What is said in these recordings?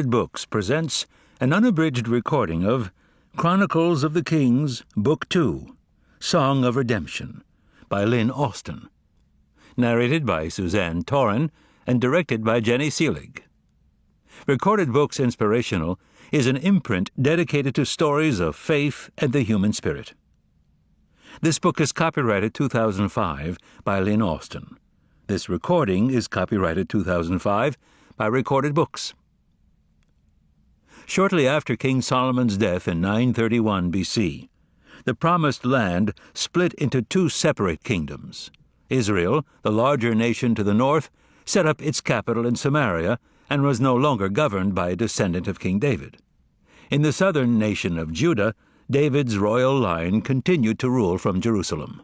Books presents an unabridged recording of Chronicles of the Kings, Book 2, Song of Redemption, by Lynn, narrated by Suzanne Torren and directed by Jenny Seelig. Recorded Books Inspirational is an imprint dedicated to stories of faith and the human spirit. This book is copyrighted 2005 by Lynn Austin. This recording is copyrighted 2005 by Recorded Books. Shortly after King Solomon's death in 931 BC, the Promised Land split into two separate kingdoms. Israel, the larger nation to the north, set up its capital in Samaria and was no longer governed by a descendant of King David. In the southern nation of Judah, David's royal line continued to rule from Jerusalem.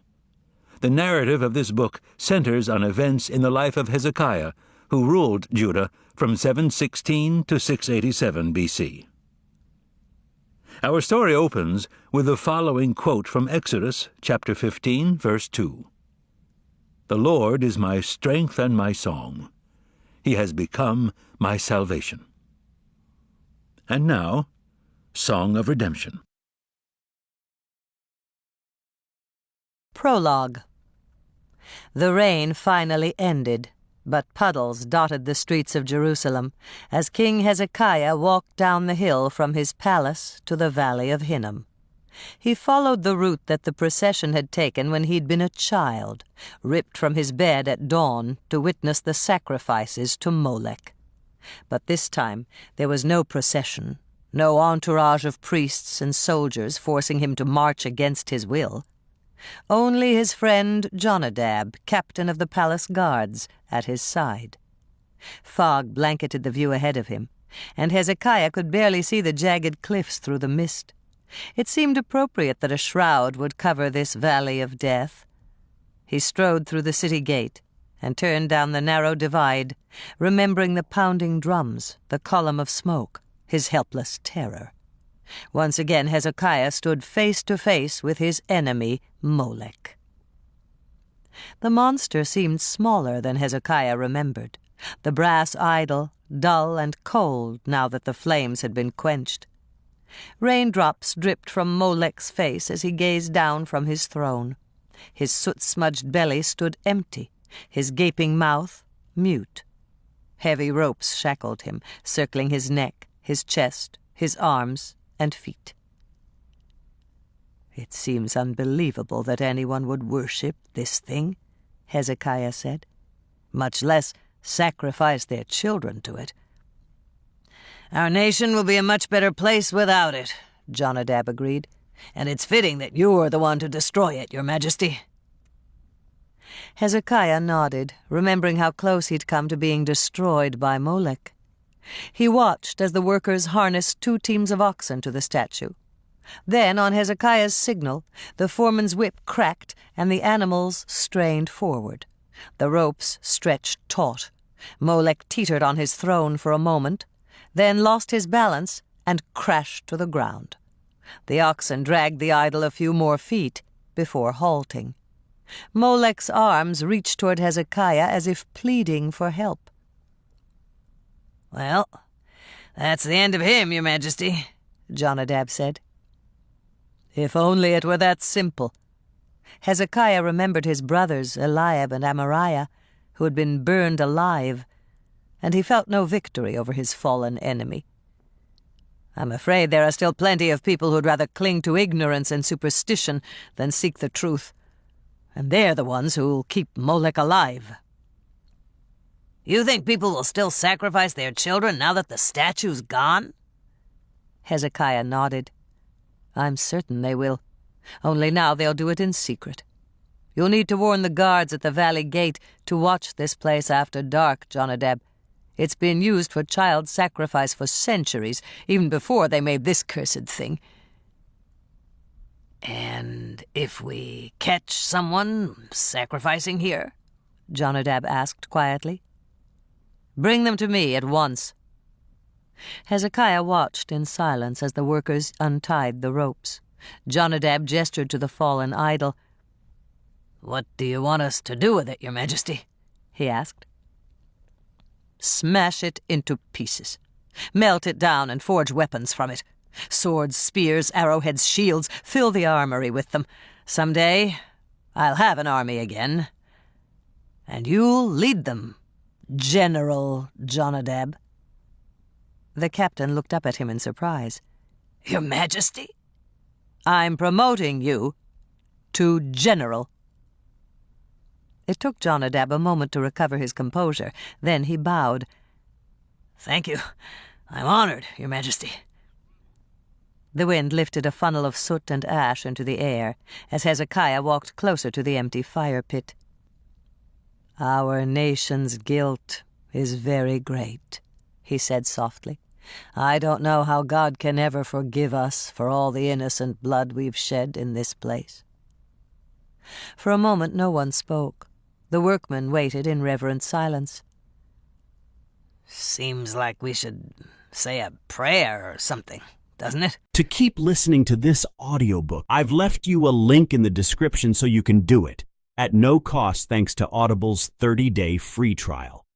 The narrative of this book centers on events in the life of Hezekiah, who ruled Judah from 716 to 687 BC. Our story opens with the following quote from Exodus chapter 15, verse 2. "The Lord is my strength and my song. He has become my salvation." And now, Song of Redemption. Prologue. The rain finally ended, but puddles dotted the streets of Jerusalem as King Hezekiah walked down the hill from his palace to the valley of Hinnom. He followed the route that the procession had taken when he'd been a child, ripped from his bed at dawn to witness the sacrifices to Molech. But this time there was no procession, no entourage of priests and soldiers forcing him to march against his will. Only his friend Jonadab, captain of the palace guards, at his side. Fog blanketed the view ahead of him, and Hezekiah could barely see the jagged cliffs through the mist. It seemed appropriate that a shroud would cover this valley of death. He strode through the city gate and turned down the narrow divide, remembering the pounding drums, the column of smoke, his helpless terror. Once again Hezekiah stood face to face with his enemy, Molech. The monster seemed smaller than Hezekiah remembered, the brass idol dull and cold now that the flames had been quenched. Raindrops dripped from Molech's face as he gazed down from his throne. His soot-smudged belly stood empty, his gaping mouth mute. Heavy ropes shackled him, circling his neck, his chest, his arms, and feet. "It seems unbelievable that anyone would worship this thing," Hezekiah said, "much less sacrifice their children to it." "Our nation will be a much better place without it," Jonadab agreed, "and it's fitting that you're the one to destroy it, Your Majesty." Hezekiah nodded, remembering how close he'd come to being destroyed by Molech. He watched as the workers harnessed 2 teams of oxen to the statue. Then, on Hezekiah's signal, the foreman's whip cracked and the animals strained forward. The ropes stretched taut. Molech teetered on his throne for a moment, then lost his balance and crashed to the ground. The oxen dragged the idol a few more feet before halting. Molech's arms reached toward Hezekiah as if pleading for help. "Well, that's the end of him, Your Majesty," Jonadab said. If only it were that simple. Hezekiah remembered his brothers, Eliab and Amariah, who had been burned alive, and he felt no victory over his fallen enemy. "I'm afraid there are still plenty of people who'd rather cling to ignorance and superstition than seek the truth, and they're the ones who'll keep Molech alive." "You think people will still sacrifice their children now that the statue's gone?" Hezekiah nodded. "I'm certain they will. Only now they'll do it in secret. You'll need to warn the guards at the valley gate to watch this place after dark, Jonadab. It's been used for child sacrifice for centuries, even before they made this cursed thing." "And if we catch someone sacrificing here?" Jonadab asked quietly. "Bring them to me at once." Hezekiah watched in silence as the workers untied the ropes. Jonadab gestured to the fallen idol. "What do you want us to do with it, Your Majesty?" he asked. "Smash it into pieces. Melt it down and forge weapons from it. Swords, spears, arrowheads, shields, fill the armory with them. Someday, I'll have an army again. And you'll lead them, General Jonadab." The captain looked up at him in surprise. "Your Majesty?" "I'm promoting you to General." It took Jonadab a moment to recover his composure. Then he bowed. "Thank you. I'm honored, Your Majesty." The wind lifted a funnel of soot and ash into the air as Hezekiah walked closer to the empty fire pit. "Our nation's guilt is very great," he said softly. "I don't know how God can ever forgive us for all the innocent blood we've shed in this place." For a moment no one spoke. The workmen waited in reverent silence. "Seems like we should say a prayer or something, doesn't it?" To keep listening to this audiobook, I've left you a link in the description so you can do it, at no cost thanks to Audible's 30-day free trial.